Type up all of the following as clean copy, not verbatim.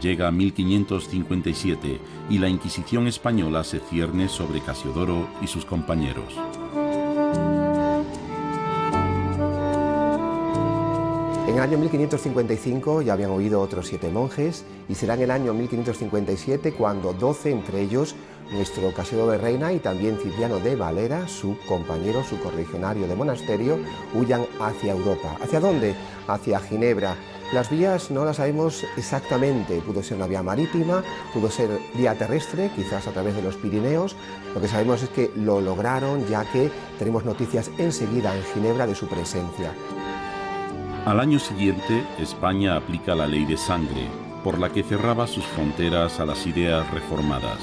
llega 1557 y la Inquisición española se cierne sobre Casiodoro y sus compañeros. En el año 1555 ya habían huido otros 7 monjes y será en el año 1557 cuando 12, entre ellos nuestro Casiodoro de Reina y también Cipriano de Valera, su compañero, su correligionario de monasterio, huyan hacia Europa. ¿Hacia dónde? Hacia Ginebra. Las vías no las sabemos exactamente, pudo ser una vía marítima, pudo ser vía terrestre, quizás a través de los Pirineos. Lo que sabemos es que lo lograron, ya que tenemos noticias enseguida en Ginebra de su presencia. Al año siguiente, España aplica la ley de sangre, por la que cerraba sus fronteras a las ideas reformadas.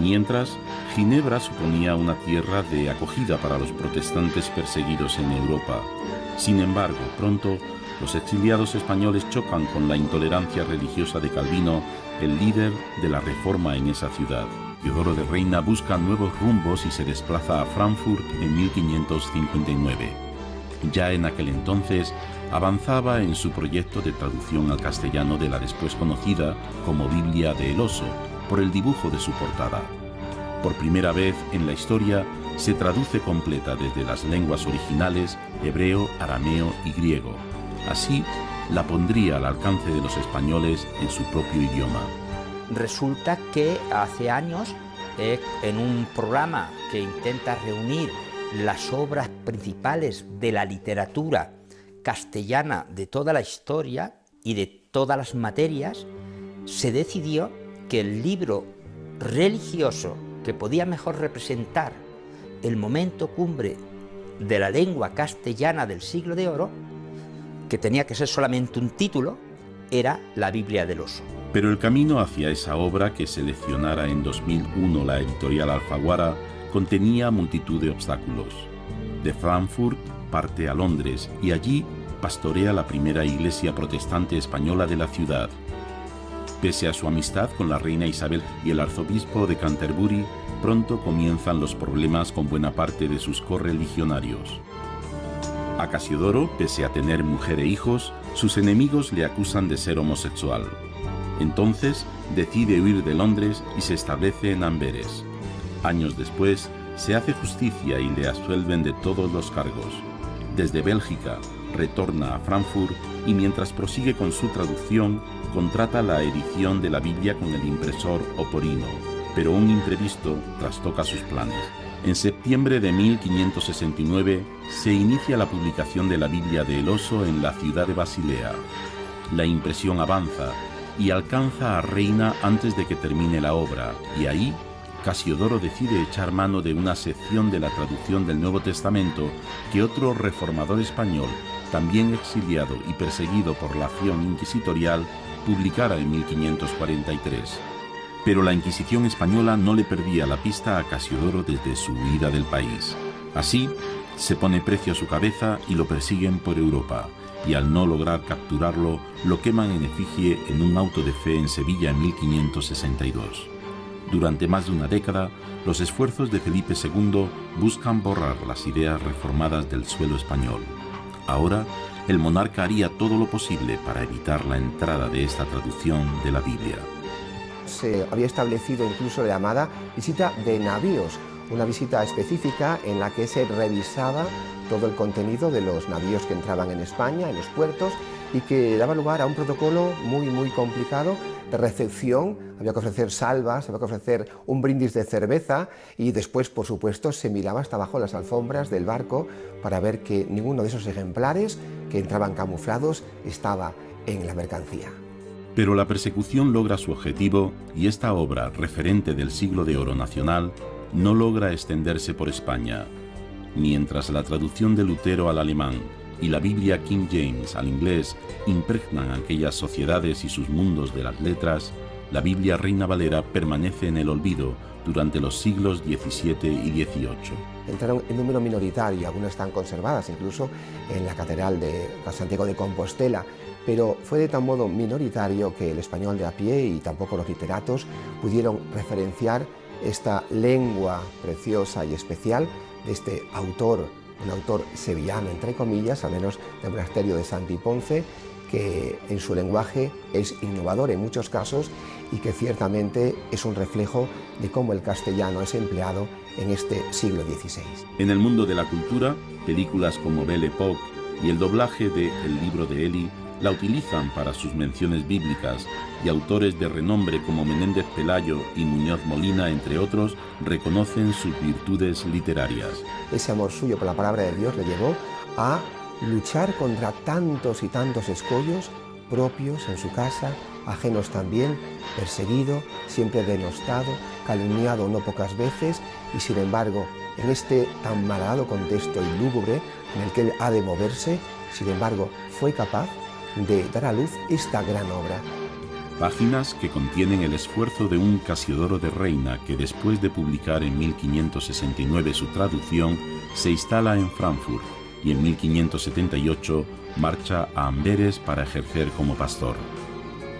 Mientras, Ginebra suponía una tierra de acogida para los protestantes perseguidos en Europa. Sin embargo, pronto, los exiliados españoles chocan con la intolerancia religiosa de Calvino, el líder de la Reforma en esa ciudad. Casiodoro de Reina busca nuevos rumbos y se desplaza a Frankfurt en 1559. Ya en aquel entonces, avanzaba en su proyecto de traducción al castellano de la después conocida como Biblia de El Oso, por el dibujo de su portada. Por primera vez en la historia se traduce completa desde las lenguas originales hebreo, arameo y griego. Así, la pondría al alcance de los españoles en su propio idioma. Resulta que hace años, en un programa que intenta reunir las obras principales de la literatura castellana de toda la historia y de todas las materias, se decidió que el libro religioso que podía mejor representar el momento cumbre de la lengua castellana del siglo de oro, que tenía que ser solamente un título, era la Biblia del Oso. Pero el camino hacia esa obra que seleccionara en 2001 la editorial Alfaguara contenía multitud de obstáculos. De Frankfurt parte a Londres y allí pastorea la primera iglesia protestante española de la ciudad. Pese a su amistad con la reina Isabel y el arzobispo de Canterbury, pronto comienzan los problemas con buena parte de sus correligionarios. A Casiodoro, pese a tener mujer e hijos, sus enemigos le acusan de ser homosexual. Entonces decide huir de Londres y se establece en Amberes. Años después, se hace justicia y le absuelven de todos los cargos. Desde Bélgica, retorna a Frankfurt y mientras prosigue con su traducción, contrata la edición de la Biblia con el impresor Oporino, pero un imprevisto trastoca sus planes. En septiembre de 1569 se inicia la publicación de la Biblia de El Oso en la ciudad de Basilea. La impresión avanza y alcanza a Reina antes de que termine la obra, y ahí Casiodoro decide echar mano de una sección de la traducción del Nuevo Testamento que otro reformador español, también exiliado y perseguido por la acción inquisitorial, publicara en 1543. Pero la Inquisición española no le perdía la pista a Casiodoro desde su huida del país. Así, se pone precio a su cabeza y lo persiguen por Europa, y al no lograr capturarlo, lo queman en efigie en un auto de fe en Sevilla en 1562. Durante más de una década, los esfuerzos de Felipe II buscan borrar las ideas reformadas del suelo español. Ahora, el monarca haría todo lo posible para evitar la entrada de esta traducción de la Biblia. Se había establecido incluso la llamada visita de navíos, una visita específica en la que se revisaba todo el contenido de los navíos que entraban en España, en los puertos, y que daba lugar a un protocolo muy complicado de recepción. Había que ofrecer salvas, había que ofrecer un brindis de cerveza y después, por supuesto, se miraba hasta abajo las alfombras del barco para ver que ninguno de esos ejemplares que entraban camuflados estaba en la mercancía. Pero la persecución logra su objetivo y esta obra, referente del siglo de oro nacional, no logra extenderse por España. Mientras la traducción de Lutero al alemán y la Biblia King James al inglés impregnan aquellas sociedades y sus mundos de las letras, la Biblia Reina Valera permanece en el olvido durante los siglos XVII y XVIII. Entraron en número minoritario, algunas están conservadas incluso en la Catedral de Santiago de Compostela, pero fue de tal modo minoritario que el español de a pie y tampoco los literatos pudieron referenciar esta lengua preciosa y especial de este autor, un autor sevillano entre comillas, al menos del monasterio de Santi Ponce, que en su lenguaje es innovador en muchos casos y que ciertamente es un reflejo de cómo el castellano es empleado en este siglo XVI. En el mundo de la cultura, películas como Belle Époque y el doblaje de El libro de Eli la utilizan para sus menciones bíblicas, y autores de renombre como Menéndez Pelayo y Muñoz Molina, entre otros, reconocen sus virtudes literarias. Ese amor suyo por la palabra de Dios le llevó a luchar contra tantos y tantos escollos propios en su casa, ajenos también, perseguido, siempre denostado, calumniado no pocas veces, y sin embargo, en este tan malhadado contexto y lúgubre en el que él ha de moverse, sin embargo, fue capaz de dar a luz esta gran obra. Páginas que contienen el esfuerzo de un Casiodoro de Reina que, después de publicar en 1569 su traducción, se instala en Frankfurt y en 1578 marcha a Amberes para ejercer como pastor.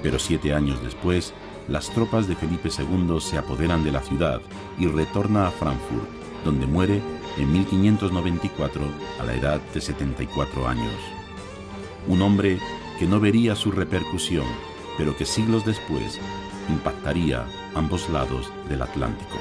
Pero 7 años después, las tropas de Felipe II se apoderan de la ciudad y retorna a Frankfurt, donde muere en 1594 a la edad de 74 años. Un hombre que no vería su repercusión, pero que siglos después impactaría ambos lados del Atlántico.